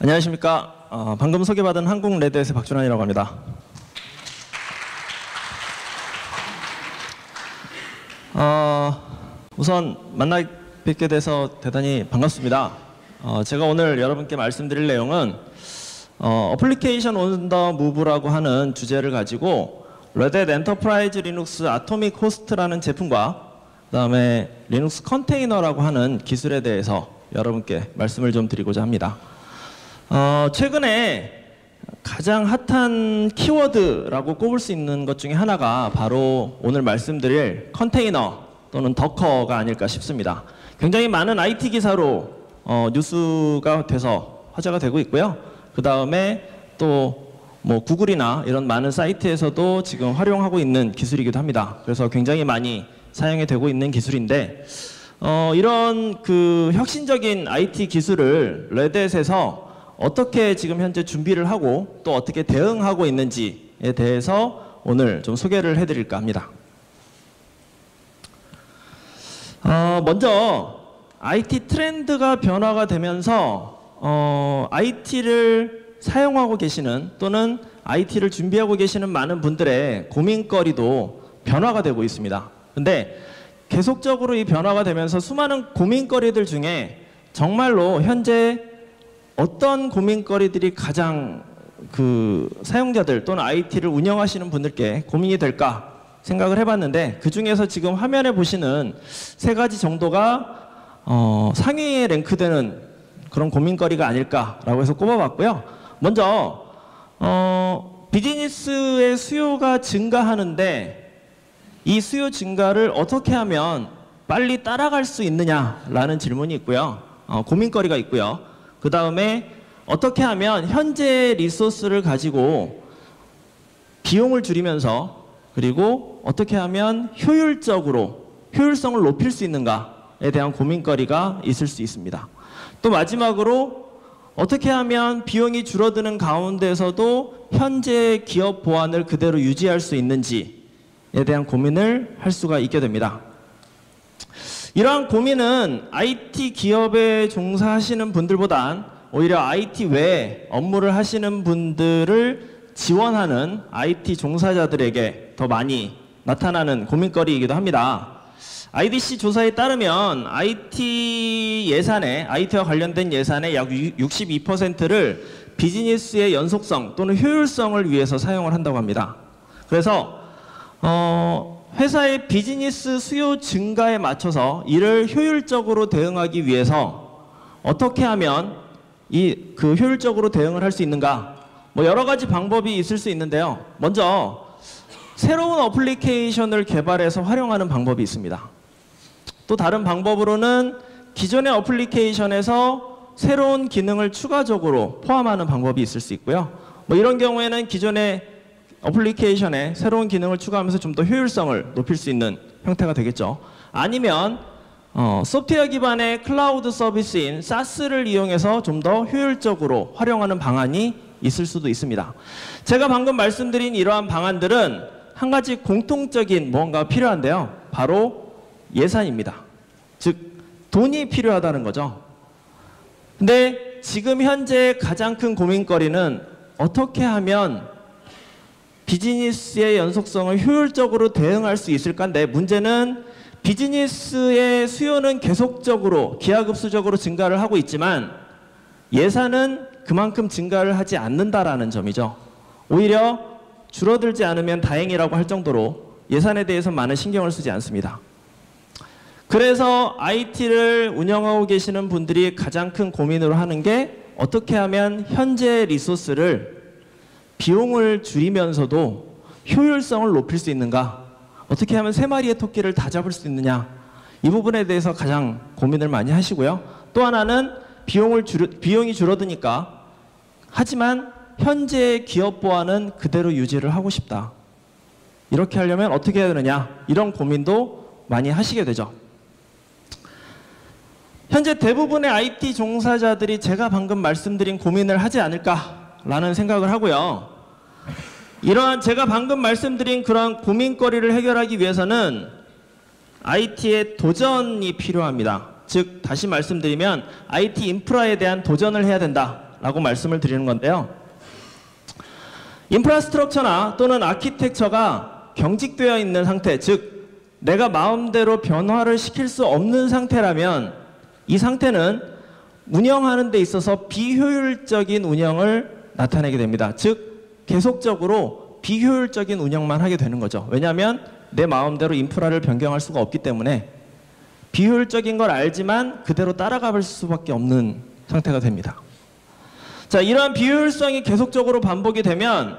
안녕하십니까. 방금 소개받은 한국레드햇의 박준환이라고 합니다. 우선 만나 뵙게 돼서 대단히 반갑습니다. 제가 오늘 여러분께 말씀드릴 내용은 어플리케이션 온 더 무브라고 하는 주제를 가지고 레드햇 엔터프라이즈 리눅스 아토믹 호스트라는 제품과 그 다음에 리눅스 컨테이너라고 하는 기술에 대해서 여러분께 말씀을 좀 드리고자 합니다. 최근에 가장 핫한 키워드라고 꼽을 수 있는 것 중에 하나가 바로 오늘 말씀드릴 컨테이너 또는 더커가 아닐까 싶습니다. 굉장히 많은 IT 기사로 뉴스가 돼서 화제가 되고 있고요. 그 다음에 또 구글이나 이런 많은 사이트에서도 지금 활용하고 있는 기술이기도 합니다. 그래서 굉장히 많이 사용이 되고 있는 기술인데 이런 혁신적인 IT 기술을 레드햇에서 어떻게 지금 현재 준비를 하고 또 어떻게 대응하고 있는지에 대해서 오늘 좀 소개를 해드릴까 합니다. 먼저 IT 트렌드가 변화가 되면서 IT를 사용하고 계시는 또는 IT를 준비하고 계시는 많은 분들의 고민거리도 변화가 되고 있습니다. 근데 계속적으로 이 변화가 되면서 수많은 고민거리들 중에 정말로 현재 어떤 고민거리들이 가장 사용자들 또는 IT를 운영하시는 분들께 고민이 될까 생각을 해봤는데, 그 중에서 지금 화면에 보시는 세 가지 정도가 상위에 랭크되는 그런 고민거리가 아닐까라고 해서 꼽아봤고요. 먼저 비즈니스의 수요가 증가하는데 이 수요 증가를 어떻게 하면 빨리 따라갈 수 있느냐라는 질문이 있고요. 고민거리가 있고요. 그 다음에 어떻게 하면 현재 리소스를 가지고 비용을 줄이면서, 그리고 어떻게 하면 효율성을 높일 수 있는가에 대한 고민거리가 있을 수 있습니다. 또 마지막으로 어떻게 하면 비용이 줄어드는 가운데서도 현재 기업 보안을 그대로 유지할 수 있는지에 대한 고민을 할 수가 있게 됩니다. 이러한 고민은 IT 기업에 종사하시는 분들보단 오히려 IT 외에 업무를 하시는 분들을 지원하는 IT 종사자들에게 더 많이 나타나는 고민거리이기도 합니다. IDC 조사에 따르면 IT와 관련된 예산의 약 62%를 비즈니스의 연속성 또는 효율성을 위해서 사용을 한다고 합니다. 그래서 회사의 비즈니스 수요 증가에 맞춰서 이를 효율적으로 대응하기 위해서 어떻게 하면 효율적으로 대응을 할 수 있는가, 여러 가지 방법이 있을 수 있는데요. 먼저 새로운 어플리케이션을 개발해서 활용하는 방법이 있습니다. 또 다른 방법으로는 기존의 어플리케이션에서 새로운 기능을 추가적으로 포함하는 방법이 있을 수 있고요. 이런 경우에는 기존의 어플리케이션에 새로운 기능을 추가하면서 좀 더 효율성을 높일 수 있는 형태가 되겠죠. 아니면 소프트웨어 기반의 클라우드 서비스인 SaaS를 이용해서 좀 더 효율적으로 활용하는 방안이 있을 수도 있습니다. 제가 방금 말씀드린 이러한 방안들은 한 가지 공통적인 무언가가 필요한데요. 바로 예산입니다. 즉 돈이 필요하다는 거죠. 근데 지금 현재 가장 큰 고민거리는 어떻게 하면 비즈니스의 연속성을 효율적으로 대응할 수 있을까인데, 문제는 비즈니스의 수요는 계속적으로 기하급수적으로 증가를 하고 있지만 예산은 그만큼 증가를 하지 않는다라는 점이죠. 오히려 줄어들지 않으면 다행이라고 할 정도로 예산에 대해서 많은 신경을 쓰지 않습니다. 그래서 IT를 운영하고 계시는 분들이 가장 큰 고민으로 하는 게 어떻게 하면 현재 리소스를 비용을 줄이면서도 효율성을 높일 수 있는가, 어떻게 하면 세 마리의 토끼를 다 잡을 수 있느냐, 이 부분에 대해서 가장 고민을 많이 하시고요. 또 하나는 비용이 줄어드니까, 하지만 현재 기업 보안은 그대로 유지를 하고 싶다. 이렇게 하려면 어떻게 해야 되느냐, 이런 고민도 많이 하시게 되죠. 현재 대부분의 IT 종사자들이 제가 방금 말씀드린 고민을 하지 않을까라는 생각을 하고요. 이러한 제가 방금 말씀드린 그러한 고민거리를 해결하기 위해서는 IT의 도전이 필요합니다. 즉 다시 말씀드리면 IT 인프라에 대한 도전을 해야 된다 라고 말씀을 드리는 건데요. 인프라스트럭처나 또는 아키텍처가 경직되어 있는 상태, 즉 내가 마음대로 변화를 시킬 수 없는 상태라면 이 상태는 운영하는 데 있어서 비효율적인 운영을 나타내게 됩니다. 즉 계속적으로 비효율적인 운영만 하게 되는 거죠. 왜냐하면 내 마음대로 인프라를 변경할 수가 없기 때문에 비효율적인 걸 알지만 그대로 따라갈 수밖에 없는 상태가 됩니다. 자, 이러한 비효율성이 계속적으로 반복이 되면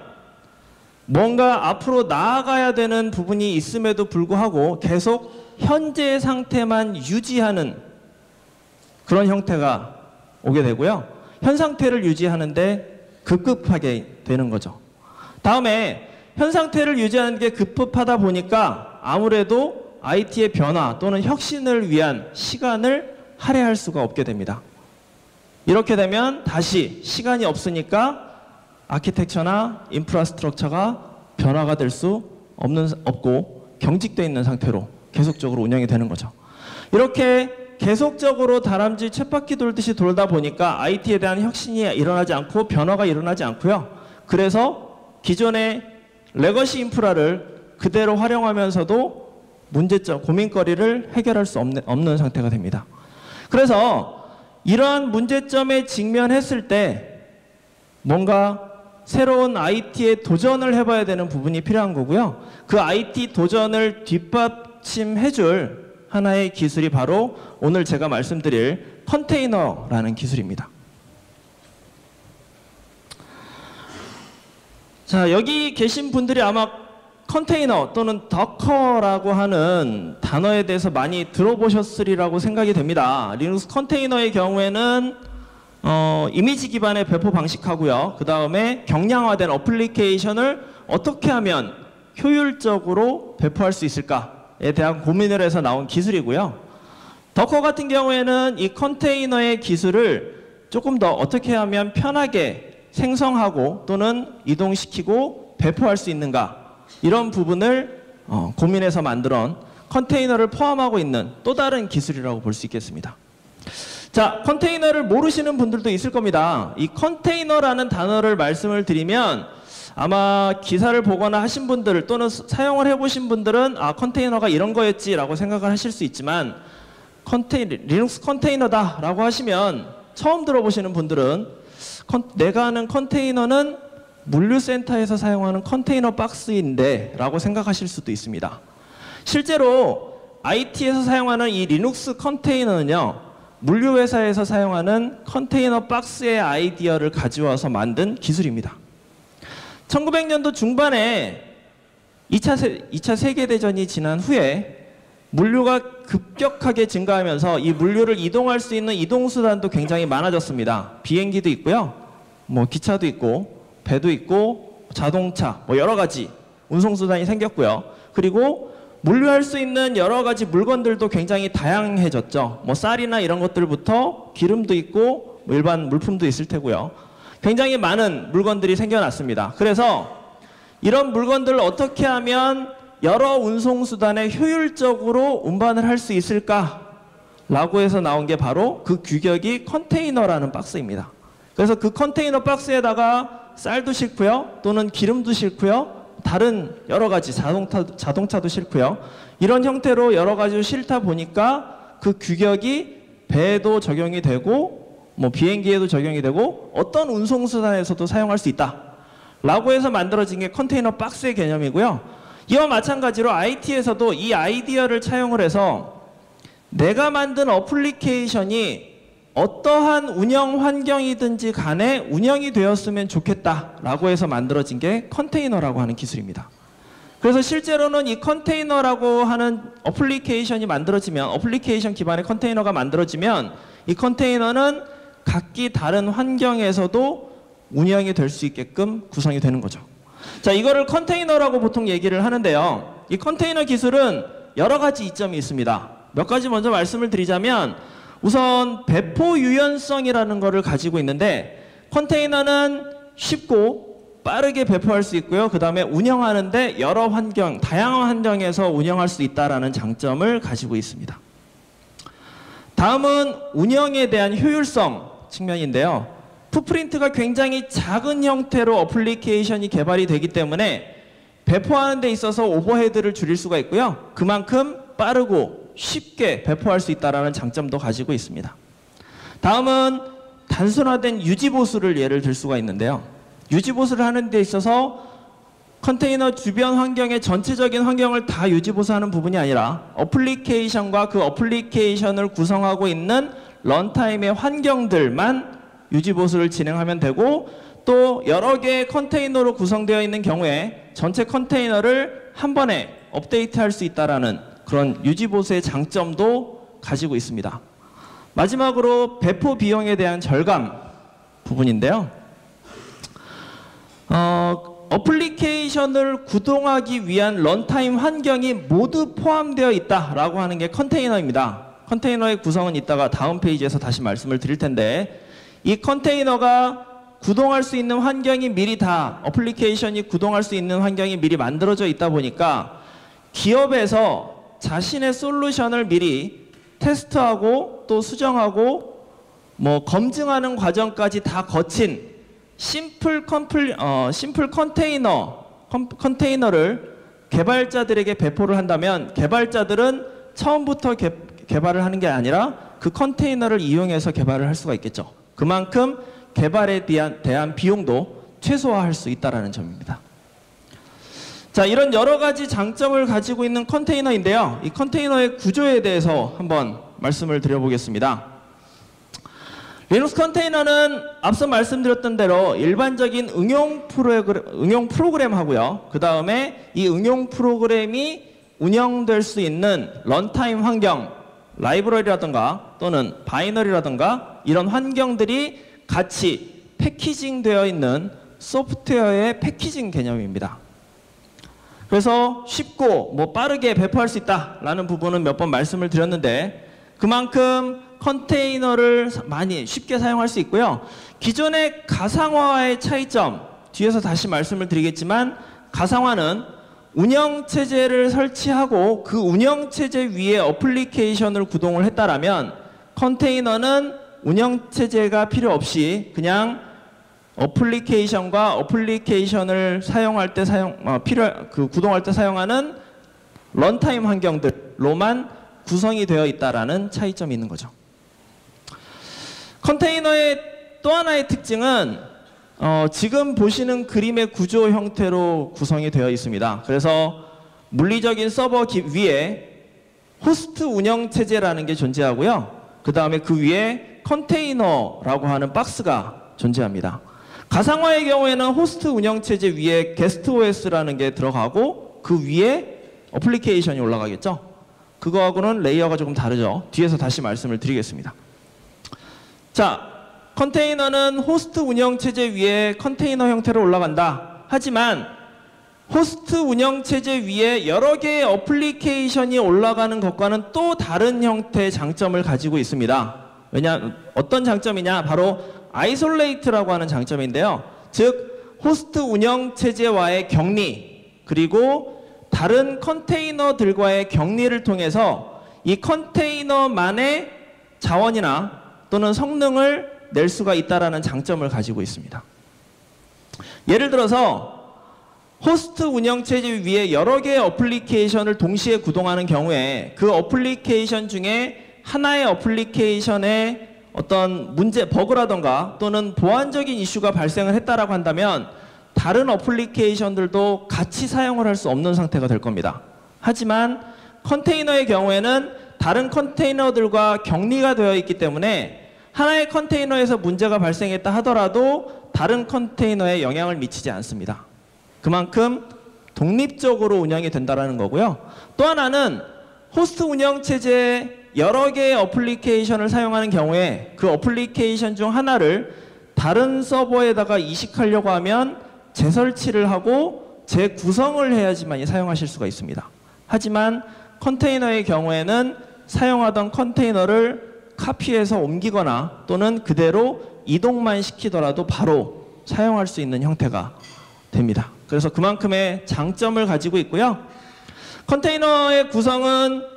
뭔가 앞으로 나아가야 되는 부분이 있음에도 불구하고 계속 현재의 상태만 유지하는 그런 형태가 오게 되고요. 현 상태를 유지하는데 급급하게 되는 거죠. 다음에 현 상태를 유지하는 게 급급하다 보니까 아무래도 IT의 변화 또는 혁신을 위한 시간을 할애할 수가 없게 됩니다. 이렇게 되면 다시 시간이 없으니까 아키텍처나 인프라스트럭처가 변화가 될 수 없고 경직되어 있는 상태로 계속적으로 운영이 되는 거죠. 이렇게 계속적으로 다람쥐 쳇바퀴 돌듯이 돌다 보니까 IT에 대한 혁신이 일어나지 않고 변화가 일어나지 않고요. 그래서 기존의 레거시 인프라를 그대로 활용하면서도 문제점, 고민거리를 해결할 수 없는 상태가 됩니다. 그래서 이러한 문제점에 직면했을 때 뭔가 새로운 IT에 도전을 해봐야 되는 부분이 필요한 거고요. 그 IT 도전을 뒷받침해줄 하나의 기술이 바로 오늘 제가 말씀드릴 컨테이너라는 기술입니다. 자, 여기 계신 분들이 아마 컨테이너 또는 더커라고 하는 단어에 대해서 많이 들어보셨으리라고 생각이 됩니다. 리눅스 컨테이너의 경우에는 이미지 기반의 배포 방식하고요. 그 다음에 경량화된 어플리케이션을 어떻게 하면 효율적으로 배포할 수 있을까에 대한 고민을 해서 나온 기술이고요. 더커 같은 경우에는 이 컨테이너의 기술을 조금 더 어떻게 하면 편하게 생성하고 또는 이동시키고 배포할 수 있는가, 이런 부분을 고민해서 만들어 컨테이너를 포함하고 있는 또 다른 기술이라고 볼 수 있겠습니다. 자, 컨테이너를 모르시는 분들도 있을 겁니다. 이 컨테이너라는 단어를 말씀을 드리면 아마 기사를 보거나 하신 분들 또는 사용을 해보신 분들은 아, 컨테이너가 이런 거였지 라고 생각을 하실 수 있지만 리눅스 컨테이너다 라고 하시면 처음 들어보시는 분들은 내가 아는 컨테이너는 물류센터에서 사용하는 컨테이너 박스인데 라고 생각하실 수도 있습니다. 실제로 IT에서 사용하는 이 리눅스 컨테이너는요, 물류회사에서 사용하는 컨테이너 박스의 아이디어를 가져와서 만든 기술입니다. 1900년도 중반에 2차 세계대전이 지난 후에 물류가 급격하게 증가하면서 이 물류를 이동할 수 있는 이동수단도 굉장히 많아졌습니다. 비행기도 있고요, 뭐 기차도 있고 배도 있고 자동차, 뭐 여러 가지 운송수단이 생겼고요. 그리고 물류할 수 있는 여러 가지 물건들도 굉장히 다양해졌죠. 뭐 쌀이나 이런 것들부터 기름도 있고 뭐 일반 물품도 있을 테고요. 굉장히 많은 물건들이 생겨났습니다. 그래서 이런 물건들을 어떻게 하면 여러 운송수단에 효율적으로 운반을 할 수 있을까라고 해서 나온 게 바로 그 규격이 컨테이너라는 박스입니다. 그래서 그 컨테이너 박스에다가 쌀도 싣고요, 또는 기름도 싣고요, 다른 여러 가지 자동차도 싣고요. 이런 형태로 여러 가지로 싣다 보니까 그 규격이 배에도 적용이 되고 뭐 비행기에도 적용이 되고 어떤 운송수단에서도 사용할 수 있다 라고 해서 만들어진 게 컨테이너 박스의 개념이고요. 이와 마찬가지로 IT에서도 이 아이디어를 차용을 해서 내가 만든 어플리케이션이 어떠한 운영 환경이든지 간에 운영이 되었으면 좋겠다라고 해서 만들어진 게 컨테이너라고 하는 기술입니다. 그래서 실제로는 이 컨테이너라고 하는 어플리케이션이 만들어지면, 어플리케이션 기반의 컨테이너가 만들어지면 이 컨테이너는 각기 다른 환경에서도 운영이 될 수 있게끔 구성이 되는 거죠. 자, 이거를 컨테이너라고 보통 얘기를 하는데요. 이 컨테이너 기술은 여러 가지 이점이 있습니다. 몇 가지 먼저 말씀을 드리자면, 우선 배포 유연성이라는 거를 가지고 있는데, 컨테이너는 쉽고 빠르게 배포할 수 있고요. 그 다음에 운영하는데 여러 환경, 다양한 환경에서 운영할 수 있다는 장점을 가지고 있습니다. 다음은 운영에 대한 효율성 측면인데요. 풋프린트가 굉장히 작은 형태로 어플리케이션이 개발이 되기 때문에 배포하는 데 있어서 오버헤드를 줄일 수가 있고요. 그만큼 빠르고 쉽게 배포할 수 있다는 장점도 가지고 있습니다. 다음은 단순화된 유지보수를 예를 들 수가 있는데요. 유지보수를 하는 데 있어서 컨테이너 주변 환경의 전체적인 환경을 다 유지보수하는 부분이 아니라 어플리케이션과 그 어플리케이션을 구성하고 있는 런타임의 환경들만 유지보수를 진행하면 되고, 또 여러 개의 컨테이너로 구성되어 있는 경우에 전체 컨테이너를 한 번에 업데이트할 수 있다는 그런 유지보수의 장점도 가지고 있습니다. 마지막으로 배포 비용에 대한 절감 부분인데요. 어플리케이션을 구동하기 위한 런타임 환경이 모두 포함되어 있다라고 하는 게 컨테이너입니다. 컨테이너의 구성은 이따가 다음 페이지에서 다시 말씀을 드릴 텐데, 이 컨테이너가 구동할 수 있는 환경이 미리 다, 어플리케이션이 구동할 수 있는 환경이 미리 만들어져 있다 보니까 기업에서 자신의 솔루션을 미리 테스트하고 또 수정하고 검증하는 과정까지 다 거친 심플 컨테이너를 개발자들에게 배포를 한다면, 개발자들은 처음부터 개발을 하는 게 아니라 그 컨테이너를 이용해서 개발을 할 수가 있겠죠. 그만큼 개발에 대한 비용도 최소화할 수 있다는 점입니다. 자, 이런 여러 가지 장점을 가지고 있는 컨테이너인데요. 이 컨테이너의 구조에 대해서 한번 말씀을 드려보겠습니다. 리눅스 컨테이너는 앞서 말씀드렸던 대로 일반적인 응용 프로그램 하고요. 그 다음에 이 응용 프로그램이 운영될 수 있는 런타임 환경, 라이브러리라든가 또는 바이너리라든가 이런 환경들이 같이 패키징 되어 있는 소프트웨어의 패키징 개념입니다. 그래서 쉽고 빠르게 배포할 수 있다라는 부분은 몇 번 말씀을 드렸는데, 그만큼 컨테이너를 많이 쉽게 사용할 수 있고요. 기존의 가상화와의 차이점, 뒤에서 다시 말씀을 드리겠지만, 가상화는 운영체제를 설치하고 그 운영체제 위에 어플리케이션을 구동을 했다라면, 컨테이너는 운영체제가 필요 없이 그냥 어플리케이션과 어플리케이션을 사용할 때 구동할 때 사용하는 런타임 환경들로만 구성이 되어 있다라는 차이점이 있는 거죠. 컨테이너의 또 하나의 특징은 지금 보시는 그림의 구조 형태로 구성이 되어 있습니다. 그래서 물리적인 서버 위에 호스트 운영체제라는 게 존재하고요. 그 다음에 그 위에 컨테이너라고 하는 박스가 존재합니다. 가상화의 경우에는 호스트 운영체제 위에 게스트 OS라는 게 들어가고 그 위에 어플리케이션이 올라가겠죠. 그거하고는 레이어가 조금 다르죠. 뒤에서 다시 말씀을 드리겠습니다. 자, 컨테이너는 호스트 운영체제 위에 컨테이너 형태로 올라간다. 하지만 호스트 운영체제 위에 여러 개의 어플리케이션이 올라가는 것과는 또 다른 형태의 장점을 가지고 있습니다. 어떤 장점이냐? 바로 아이솔레이트라고 하는 장점인데요. 즉, 호스트 운영체제와의 격리, 그리고 다른 컨테이너들과의 격리를 통해서 이 컨테이너만의 자원이나 또는 성능을 낼 수가 있다는 장점을 가지고 있습니다. 예를 들어서 호스트 운영체제 위에 여러 개의 어플리케이션을 동시에 구동하는 경우에 그 어플리케이션 중에 하나의 어플리케이션에 어떤 버그라던가 또는 보안적인 이슈가 발생을 했다라고 한다면 다른 어플리케이션들도 같이 사용을 할 수 없는 상태가 될 겁니다. 하지만 컨테이너의 경우에는 다른 컨테이너들과 격리가 되어 있기 때문에 하나의 컨테이너에서 문제가 발생했다 하더라도 다른 컨테이너에 영향을 미치지 않습니다. 그만큼 독립적으로 운영이 된다는 거고요. 또 하나는 호스트 운영체제에 여러 개의 어플리케이션을 사용하는 경우에 그 어플리케이션 중 하나를 다른 서버에다가 이식하려고 하면 재설치를 하고 재구성을 해야지만 사용하실 수가 있습니다. 하지만 컨테이너의 경우에는 사용하던 컨테이너를 카피해서 옮기거나 또는 그대로 이동만 시키더라도 바로 사용할 수 있는 형태가 됩니다. 그래서 그만큼의 장점을 가지고 있고요. 컨테이너의 구성은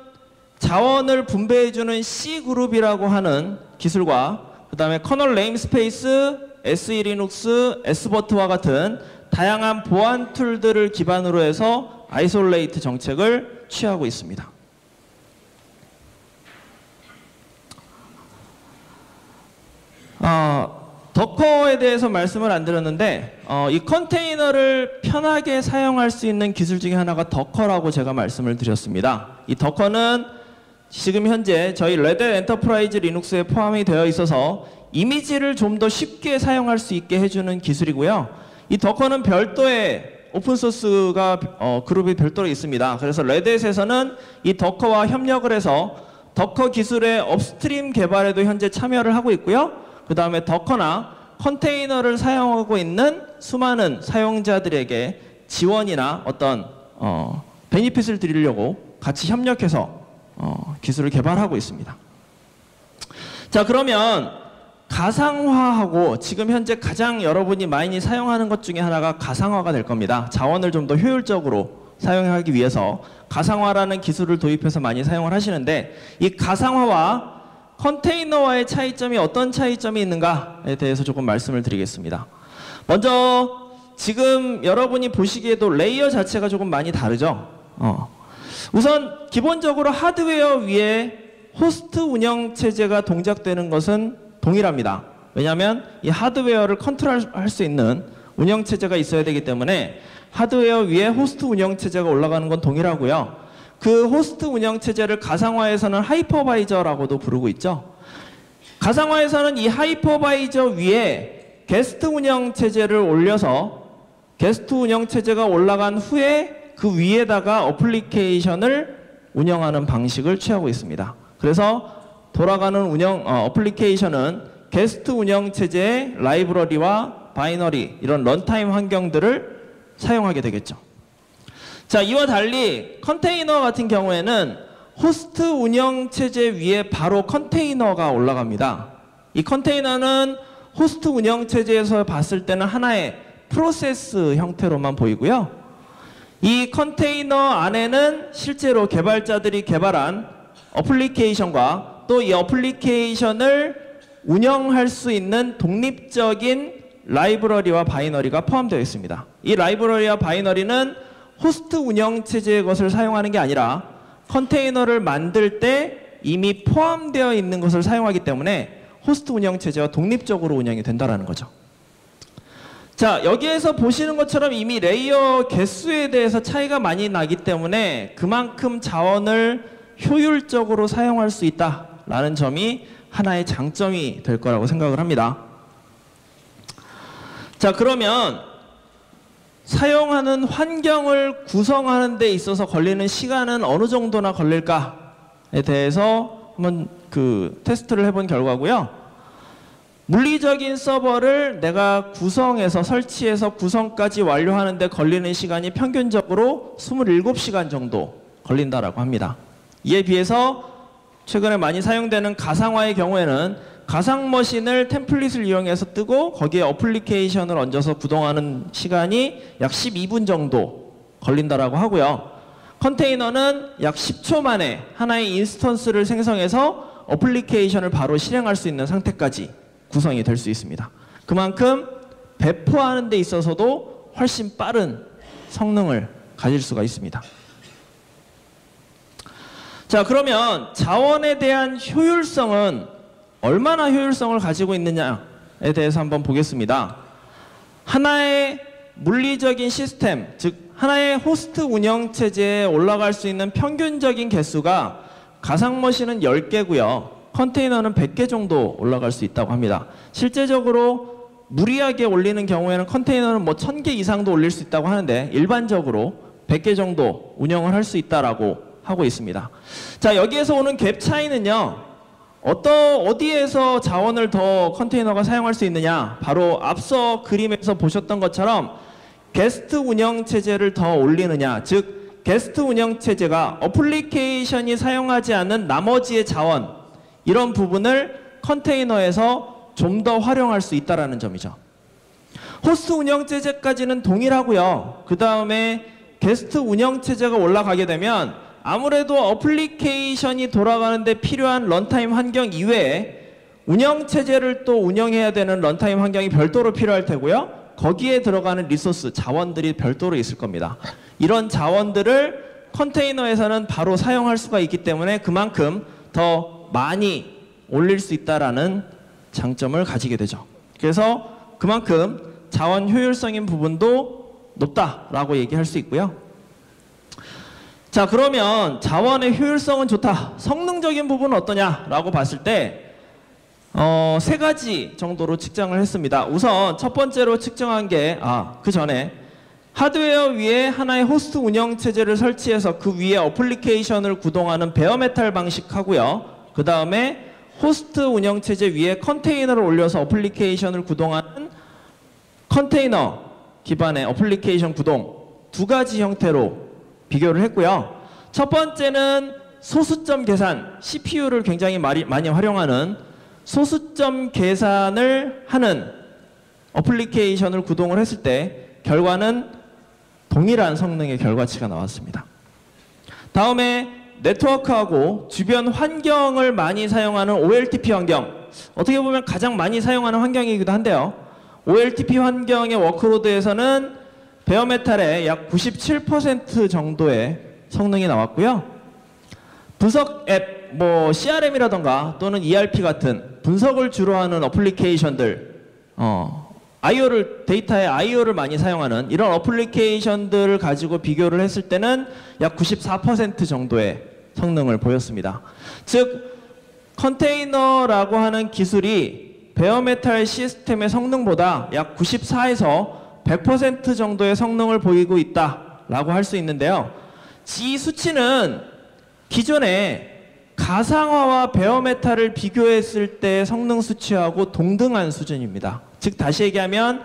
자원을 분배해주는 C그룹이라고 하는 기술과 그 다음에 커널 네임스페이스, SE 리눅스, S버트와 같은 다양한 보안 툴들을 기반으로 해서 아이솔레이트 정책을 취하고 있습니다. 더커에 대해서 말씀을 안 드렸는데 이 컨테이너를 편하게 사용할 수 있는 기술 중에 하나가 더커라고 제가 말씀을 드렸습니다. 이 더커는 지금 현재 저희 레드햇 엔터프라이즈 리눅스에 포함이 되어 있어서 이미지를 좀 더 쉽게 사용할 수 있게 해주는 기술이고요. 이 더커는 별도의 오픈소스가 그룹이 별도로 있습니다. 그래서 레드햇에서는 이 더커와 협력을 해서 더커 기술의 업스트림 개발에도 현재 참여를 하고 있고요. 그 다음에 더커나 컨테이너를 사용하고 있는 수많은 사용자들에게 지원이나 어떤 베니핏을 드리려고 같이 협력해서 기술을 개발하고 있습니다. 자, 그러면 가상화하고 지금 현재 가장 여러분이 많이 사용하는 것 중에 하나가 가상화가 될 겁니다. 자원을 좀 더 효율적으로 사용하기 위해서 가상화라는 기술을 도입해서 많이 사용을 하시는데, 이 가상화와 컨테이너와의 차이점이 어떤 차이점이 있는가에 대해서 조금 말씀을 드리겠습니다. 먼저 지금 여러분이 보시기에도 레이어 자체가 조금 많이 다르죠. 우선 기본적으로 하드웨어 위에 호스트 운영 체제가 동작되는 것은 동일합니다. 왜냐하면 이 하드웨어를 컨트롤할 수 있는 운영 체제가 있어야 되기 때문에 하드웨어 위에 호스트 운영 체제가 올라가는 건 동일하고요. 그 호스트 운영 체제를 가상화에서는 하이퍼바이저라고도 부르고 있죠. 가상화에서는 이 하이퍼바이저 위에 게스트 운영 체제를 올려서 게스트 운영 체제가 올라간 후에 그 위에다가 어플리케이션을 운영하는 방식을 취하고 있습니다. 그래서 돌아가는 어플리케이션은 게스트 운영 체제의 라이브러리와 바이너리, 이런 런타임 환경들을 사용하게 되겠죠. 자, 이와 달리 컨테이너 같은 경우에는 호스트 운영 체제 위에 바로 컨테이너가 올라갑니다. 이 컨테이너는 호스트 운영 체제에서 봤을 때는 하나의 프로세스 형태로만 보이고요. 이 컨테이너 안에는 실제로 개발자들이 개발한 어플리케이션과 또 이 어플리케이션을 운영할 수 있는 독립적인 라이브러리와 바이너리가 포함되어 있습니다. 이 라이브러리와 바이너리는 호스트 운영 체제의 것을 사용하는 게 아니라 컨테이너를 만들 때 이미 포함되어 있는 것을 사용하기 때문에 호스트 운영 체제와 독립적으로 운영이 된다는 거죠. 자, 여기에서 보시는 것처럼 이미 레이어 개수에 대해서 차이가 많이 나기 때문에 그만큼 자원을 효율적으로 사용할 수 있다라는 점이 하나의 장점이 될 거라고 생각을 합니다. 자, 그러면 사용하는 환경을 구성하는 데 있어서 걸리는 시간은 어느 정도나 걸릴까에 대해서 한번 테스트를 해본 결과고요. 물리적인 서버를 내가 구성해서 설치해서 구성까지 완료하는 데 걸리는 시간이 평균적으로 27시간 정도 걸린다라고 합니다. 이에 비해서 최근에 많이 사용되는 가상화의 경우에는 가상머신을 템플릿을 이용해서 뜨고 거기에 어플리케이션을 얹어서 구동하는 시간이 약 12분 정도 걸린다라고 하고요. 컨테이너는 약 10초 만에 하나의 인스턴스를 생성해서 어플리케이션을 바로 실행할 수 있는 상태까지 구성이 될 수 있습니다. 그만큼 배포하는 데 있어서도 훨씬 빠른 성능을 가질 수가 있습니다. 자, 그러면 자원에 대한 효율성은 얼마나 효율성을 가지고 있느냐에 대해서 한번 보겠습니다. 하나의 물리적인 시스템, 즉 하나의 호스트 운영 체제에 올라갈 수 있는 평균적인 개수가 가상머신은 10개고요. 컨테이너는 100개 정도 올라갈 수 있다고 합니다. 실제적으로 무리하게 올리는 경우에는 컨테이너는 1000개 이상도 올릴 수 있다고 하는데 일반적으로 100개 정도 운영을 할 수 있다라고 하고 있습니다. 자, 여기에서 오는 갭 차이는요. 어디에서 자원을 더 컨테이너가 사용할 수 있느냐? 바로 앞서 그림에서 보셨던 것처럼 게스트 운영 체제를 더 올리느냐, 즉 게스트 운영 체제가 어플리케이션이 사용하지 않는 나머지의 자원, 이런 부분을 컨테이너에서 좀 더 활용할 수 있다는 점이죠. 호스트 운영 체제까지는 동일하고요. 그 다음에 게스트 운영 체제가 올라가게 되면 아무래도 어플리케이션이 돌아가는데 필요한 런타임 환경 이외에 운영 체제를 또 운영해야 되는 런타임 환경이 별도로 필요할 테고요. 거기에 들어가는 리소스, 자원들이 별도로 있을 겁니다. 이런 자원들을 컨테이너에서는 바로 사용할 수가 있기 때문에 그만큼 더 많이 올릴 수 있다라는 장점을 가지게 되죠. 그래서 그만큼 자원 효율성인 부분도 높다라고 얘기할 수 있고요. 자, 그러면 자원의 효율성은 좋다. 성능적인 부분은 어떠냐라고 봤을 때 세 가지 정도로 측정을 했습니다. 우선 첫 번째로 측정한 게 그 전에 하드웨어 위에 하나의 호스트 운영 체제를 설치해서 그 위에 어플리케이션을 구동하는 베어메탈 방식하고요. 그 다음에 호스트 운영 체제 위에 컨테이너를 올려서 어플리케이션을 구동하는 컨테이너 기반의 어플리케이션 구동 두 가지 형태로 비교를 했고요. 첫 번째는 소수점 계산, CPU를 굉장히 많이 활용하는 소수점 계산을 하는 어플리케이션을 구동을 했을 때 결과는 동일한 성능의 결과치가 나왔습니다. 다음에 네트워크하고 주변 환경을 많이 사용하는 OLTP 환경, 어떻게 보면 가장 많이 사용하는 환경이기도 한데요. OLTP 환경의 워크로드에서는 베어메탈의 약 97% 정도의 성능이 나왔고요. 분석 앱, CRM이라던가 또는 ERP 같은 분석을 주로 하는 어플리케이션들, 데이터의 IO를 많이 사용하는 이런 어플리케이션들을 가지고 비교를 했을 때는 약 94% 정도의 성능을 보였습니다. 즉, 컨테이너라고 하는 기술이 베어메탈 시스템의 성능보다 약 94에서 100% 정도의 성능을 보이고 있다라고 할 수 있는데요. 이 수치는 기존에 가상화와 베어메탈을 비교했을 때 성능 수치하고 동등한 수준입니다. 즉 다시 얘기하면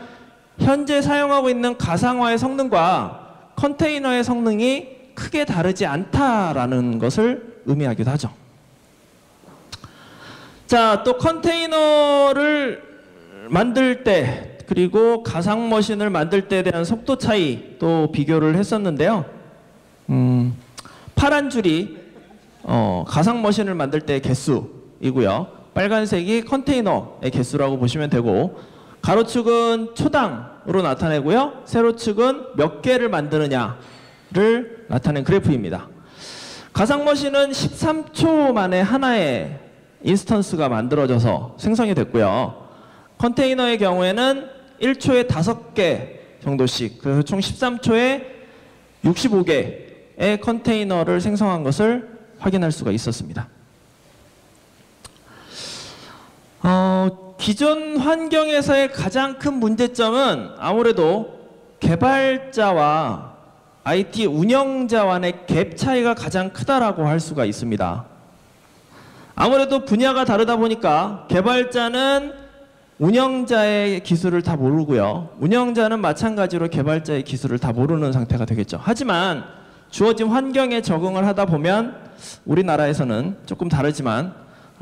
현재 사용하고 있는 가상화의 성능과 컨테이너의 성능이 크게 다르지 않다라는 것을 의미하기도 하죠. 자, 또 컨테이너를 만들 때 그리고 가상 머신을 만들 때에 대한 속도 차이 또 비교를 했었는데요. 파란 줄이 가상 머신을 만들 때의 개수이고요. 빨간색이 컨테이너의 개수라고 보시면 되고, 가로축은 초당으로 나타내고요. 세로축은 몇 개를 만드느냐를 나타낸 그래프입니다. 가상 머신은 13초 만에 하나의 인스턴스가 만들어져서 생성이 됐고요. 컨테이너의 경우에는 1초에 5개 정도씩, 그래서 총 13초에 65개의 컨테이너를 생성한 것을 확인할 수가 있었습니다. 기존 환경에서의 가장 큰 문제점은 아무래도 개발자와 IT 운영자와의 갭 차이가 가장 크다라고 할 수가 있습니다. 아무래도 분야가 다르다 보니까 개발자는 운영자의 기술을 다 모르고요. 운영자는 마찬가지로 개발자의 기술을 다 모르는 상태가 되겠죠. 하지만 주어진 환경에 적응을 하다 보면 우리나라에서는 조금 다르지만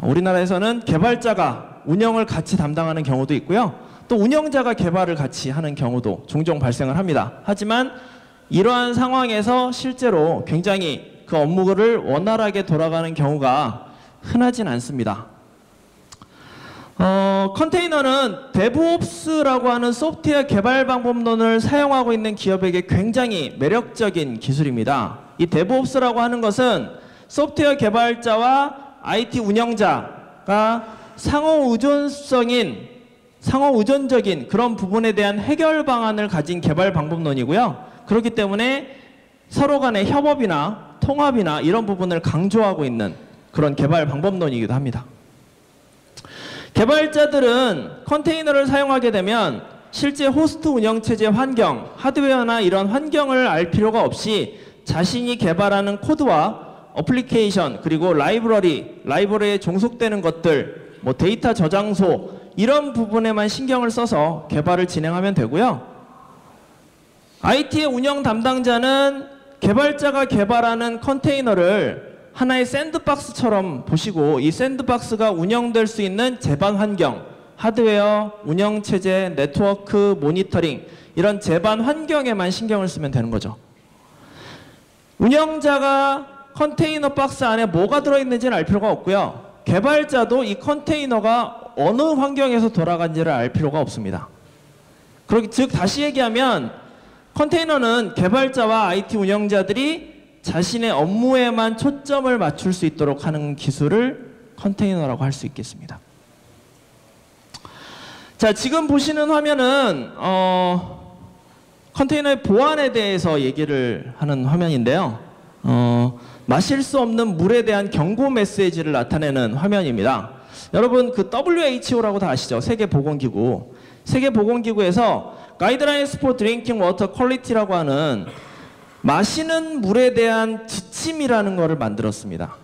우리나라에서는 개발자가 운영을 같이 담당하는 경우도 있고요. 또 운영자가 개발을 같이 하는 경우도 종종 발생을 합니다. 하지만 이러한 상황에서 실제로 굉장히 그 업무를 원활하게 돌아가는 경우가 흔하진 않습니다. 컨테이너는 데브옵스라고 하는 소프트웨어 개발 방법론을 사용하고 있는 기업에게 굉장히 매력적인 기술입니다. 이 데브옵스라고 하는 것은 소프트웨어 개발자와 IT 운영자가 상호 의존적인 그런 부분에 대한 해결 방안을 가진 개발 방법론이고요. 그렇기 때문에 서로 간의 협업이나 통합이나 이런 부분을 강조하고 있는 그런 개발 방법론이기도 합니다. 개발자들은 컨테이너를 사용하게 되면 실제 호스트 운영체제 환경, 하드웨어나 이런 환경을 알 필요가 없이 자신이 개발하는 코드와 어플리케이션, 그리고 라이브러리에 종속되는 것들, 데이터 저장소 이런 부분에만 신경을 써서 개발을 진행하면 되고요. IT의 운영 담당자는 개발자가 개발하는 컨테이너를 하나의 샌드박스처럼 보시고 이 샌드박스가 운영될 수 있는 제반 환경, 하드웨어, 운영체제, 네트워크, 모니터링 이런 제반 환경에만 신경을 쓰면 되는 거죠. 운영자가 컨테이너 박스 안에 뭐가 들어있는지는 알 필요가 없고요. 개발자도 이 컨테이너가 어느 환경에서 돌아간지를 알 필요가 없습니다. 즉 다시 얘기하면 컨테이너는 개발자와 IT 운영자들이 자신의 업무에만 초점을 맞출 수 있도록 하는 기술을 컨테이너라고 할 수 있겠습니다. 자, 지금 보시는 화면은 컨테이너의 보안에 대해서 얘기를 하는 화면인데요. 마실 수 없는 물에 대한 경고 메시지를 나타내는 화면입니다. 여러분 그 WHO라고 다 아시죠? 세계보건기구. 세계보건기구에서 Guidelines for Drinking Water Quality라고 하는 마시는 물에 대한 지침이라는 것을 만들었습니다.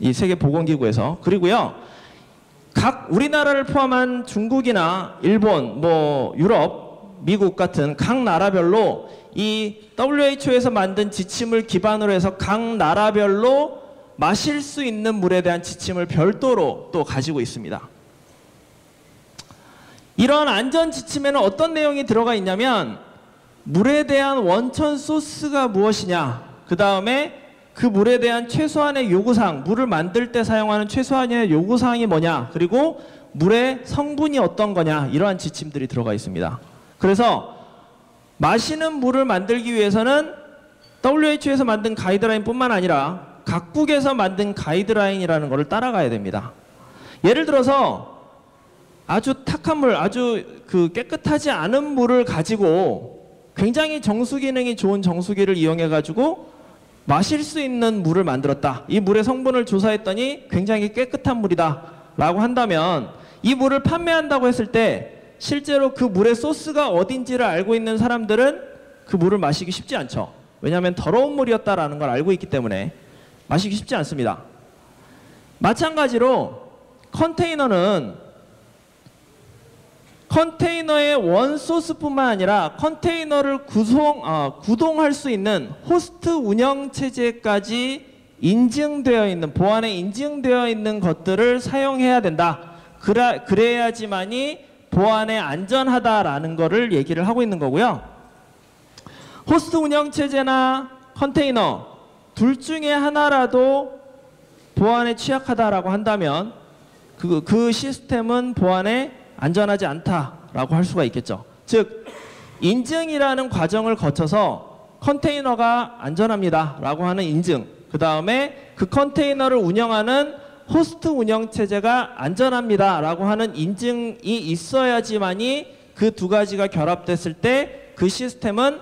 이 세계보건기구에서. 그리고요, 각 우리나라를 포함한 중국이나 일본, 유럽, 미국 같은 각 나라별로 이 WHO에서 만든 지침을 기반으로 해서 각 나라별로 마실 수 있는 물에 대한 지침을 별도로 또 가지고 있습니다. 이런 안전 지침에는 어떤 내용이 들어가 있냐면 물에 대한 원천 소스가 무엇이냐, 그 다음에 그 물에 대한 최소한의 요구사항, 물을 만들 때 사용하는 최소한의 요구사항이 뭐냐, 그리고 물의 성분이 어떤 거냐, 이러한 지침들이 들어가 있습니다. 그래서 마시는 물을 만들기 위해서는 WHO에서 만든 가이드라인 뿐만 아니라 각국에서 만든 가이드라인이라는 것을 따라가야 됩니다. 예를 들어서 아주 탁한 물, 아주 깨끗하지 않은 물을 가지고 굉장히 정수 기능이 좋은 정수기를 이용해 가지고 마실 수 있는 물을 만들었다. 이 물의 성분을 조사했더니 굉장히 깨끗한 물이다 라고 한다면 이 물을 판매한다고 했을 때 실제로 그 물의 소스가 어딘지를 알고 있는 사람들은 그 물을 마시기 쉽지 않죠. 왜냐하면 더러운 물이었다라는 걸 알고 있기 때문에 마시기 쉽지 않습니다. 마찬가지로 컨테이너의 원소스뿐만 아니라 컨테이너를 구동할 수 있는 호스트 운영체제까지 인증되어 있는, 보안에 인증되어 있는 것들을 사용해야 된다. 그래야지만이 보안에 안전하다라는 것을 얘기를 하고 있는 거고요. 호스트 운영체제나 컨테이너 둘 중에 하나라도 보안에 취약하다라고 한다면 그 시스템은 보안에 안전하지 않다라고 할 수가 있겠죠. 즉 인증이라는 과정을 거쳐서 컨테이너가 안전합니다 라고 하는 인증, 그 다음에 그 컨테이너를 운영하는 호스트 운영체제가 안전합니다 라고 하는 인증이 있어야지만이 그 두 가지가 결합됐을 때 그 시스템은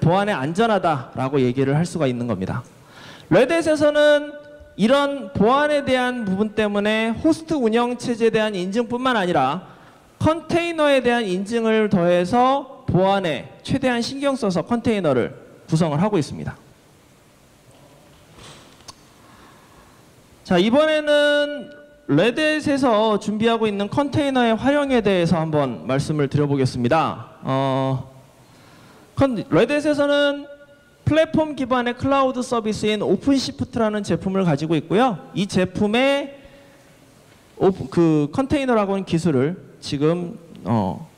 보안에 안전하다라고 얘기를 할 수가 있는 겁니다. 레드햇에서는 이런 보안에 대한 부분 때문에 호스트 운영체제에 대한 인증뿐만 아니라 컨테이너에 대한 인증을 더해서 보안에 최대한 신경 써서 컨테이너를 구성을 하고 있습니다. 자, 이번에는 레드햇에서 준비하고 있는 컨테이너의 활용에 대해서 한번 말씀을 드려보겠습니다. 레드햇에서는 플랫폼 기반의 클라우드 서비스인 오픈시프트라는 제품을 가지고 있고요. 이 제품에 컨테이너라고 하는 기술을 지금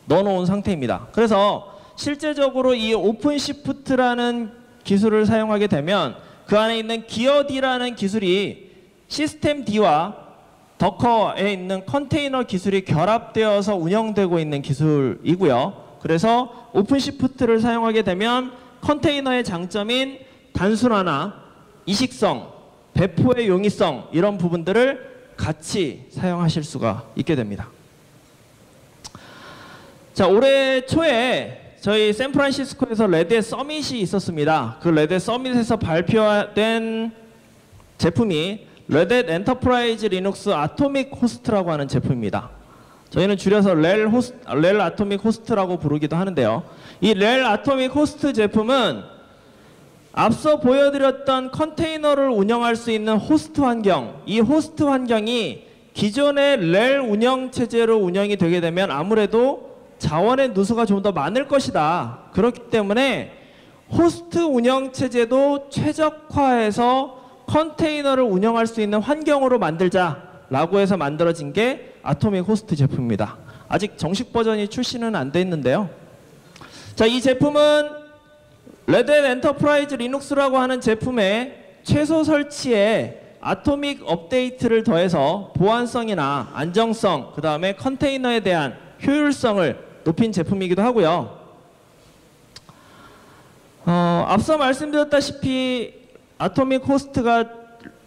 넣어놓은 상태입니다. 그래서 실제적으로 이 오픈시프트라는 기술을 사용하게 되면 그 안에 있는 기어D라는 기술이 시스템 D와 더커에 있는 컨테이너 기술이 결합되어서 운영되고 있는 기술이고요. 그래서 오픈시프트를 사용하게 되면 컨테이너의 장점인 단순화나 이식성, 배포의 용이성 이런 부분들을 같이 사용하실 수가 있게 됩니다. 자, 올해 초에 저희 샌프란시스코에서 레드햇 서밋이 있었습니다. 그 레드햇 서밋에서 발표된 제품이 레드햇 엔터프라이즈 리눅스 아토믹 호스트라고 하는 제품입니다. 저희는 줄여서 렐 아토믹 호스트라고 부르기도 하는데요. 이 렐 아토믹 호스트 제품은 앞서 보여드렸던 컨테이너를 운영할 수 있는 호스트 환경, 이 호스트 환경이 기존의 렐 운영 체제로 운영이 되게 되면 아무래도 자원의 누수가 좀 더 많을 것이다. 그렇기 때문에 호스트 운영 체제도 최적화해서 컨테이너를 운영할 수 있는 환경으로 만들자라고 해서 만들어진 게 아토믹 호스트 제품입니다. 아직 정식 버전이 출시는 안 돼 있는데요. 자, 이 제품은 레드햇 엔터프라이즈 리눅스라고 하는 제품의 최소 설치에 아토믹 업데이트를 더해서 보안성이나 안정성, 그 다음에 컨테이너에 대한 효율성을 높인 제품이기도 하고요. 앞서 말씀드렸다시피 아토믹 호스트가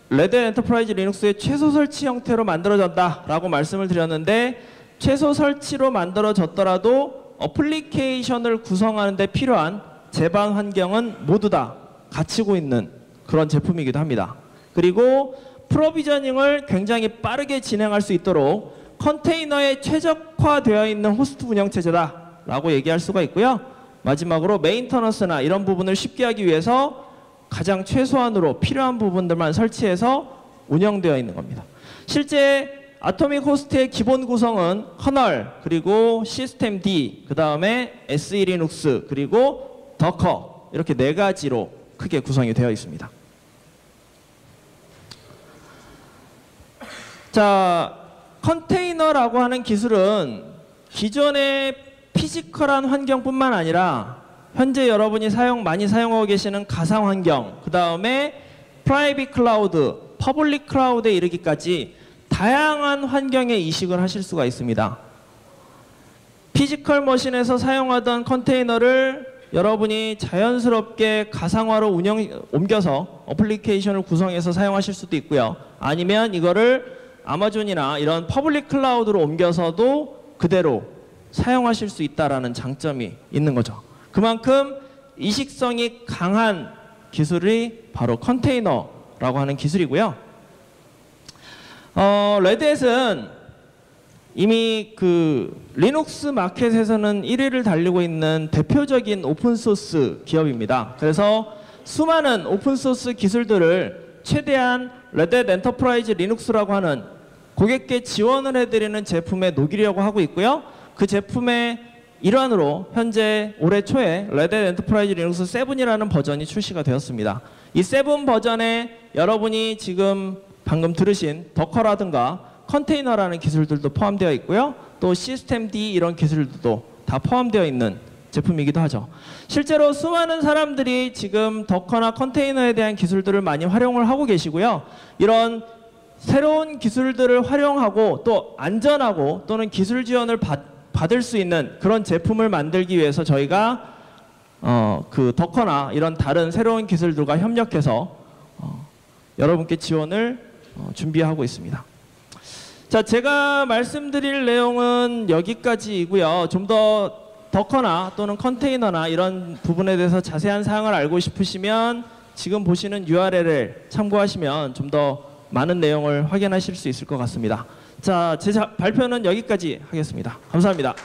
레드햇 엔터프라이즈 리눅스의 최소 설치 형태로 만들어졌다라고 말씀을 드렸는데, 최소 설치로 만들어졌더라도 어플리케이션을 구성하는 데 필요한 제반 환경은 모두 다 갖추고 있는 그런 제품이기도 합니다. 그리고 프로비저닝을 굉장히 빠르게 진행할 수 있도록 컨테이너에 최적화되어 있는 호스트 운영체제다라고 얘기할 수가 있고요. 마지막으로 메인터넌스나 이런 부분을 쉽게 하기 위해서 가장 최소한으로 필요한 부분들만 설치해서 운영되어 있는 겁니다. 실제 아토믹 호스트의 기본 구성은 커널, 그리고 시스템 D, 그 다음에 SE 리눅스, 그리고 더커, 이렇게 4가지로 크게 구성이 되어 있습니다. 자, 컨테이너라고 하는 기술은 기존의 피지컬한 환경뿐만 아니라 현재 여러분이 많이 사용하고 계시는 가상 환경, 그 다음에 프라이빗 클라우드, 퍼블릭 클라우드에 이르기까지 다양한 환경에 이식을 하실 수가 있습니다. 피지컬 머신에서 사용하던 컨테이너를 여러분이 자연스럽게 가상화로 옮겨서 어플리케이션을 구성해서 사용하실 수도 있고요. 아니면 이거를 아마존이나 이런 퍼블릭 클라우드로 옮겨서도 그대로 사용하실 수 있다는 장점이 있는 거죠. 그만큼 이식성이 강한 기술이 바로 컨테이너라고 하는 기술이고요. 레드햇은 이미 그 리눅스 마켓에서는 1위를 달리고 있는 대표적인 오픈소스 기업입니다. 그래서 수많은 오픈소스 기술들을 최대한 레드햇 엔터프라이즈 리눅스라고 하는 고객께 지원을 해드리는 제품에 녹이려고 하고 있고요. 그 제품의 일환으로 현재 올해 초에 레드햇 엔터프라이즈 리눅스 7이라는 버전이 출시가 되었습니다. 이 7 버전에 여러분이 지금 방금 들으신 더커라든가 컨테이너라는 기술들도 포함되어 있고요. 또 시스템 D 이런 기술들도 다 포함되어 있는 제품이기도 하죠. 실제로 수많은 사람들이 지금 더커나 컨테이너에 대한 기술들을 많이 활용을 하고 계시고요. 이런 새로운 기술들을 활용하고 또 안전하고 또는 기술 지원을 받을 수 있는 그런 제품을 만들기 위해서 저희가 그 더커나 이런 다른 새로운 기술들과 협력해서 여러분께 지원을 준비하고 있습니다. 자, 제가 말씀드릴 내용은 여기까지이고요. 좀 더 더커나 또는 컨테이너나 이런 부분에 대해서 자세한 사항을 알고 싶으시면 지금 보시는 URL을 참고하시면 좀 더 많은 내용을 확인하실 수 있을 것 같습니다. 자, 제 발표는 여기까지 하겠습니다. 감사합니다.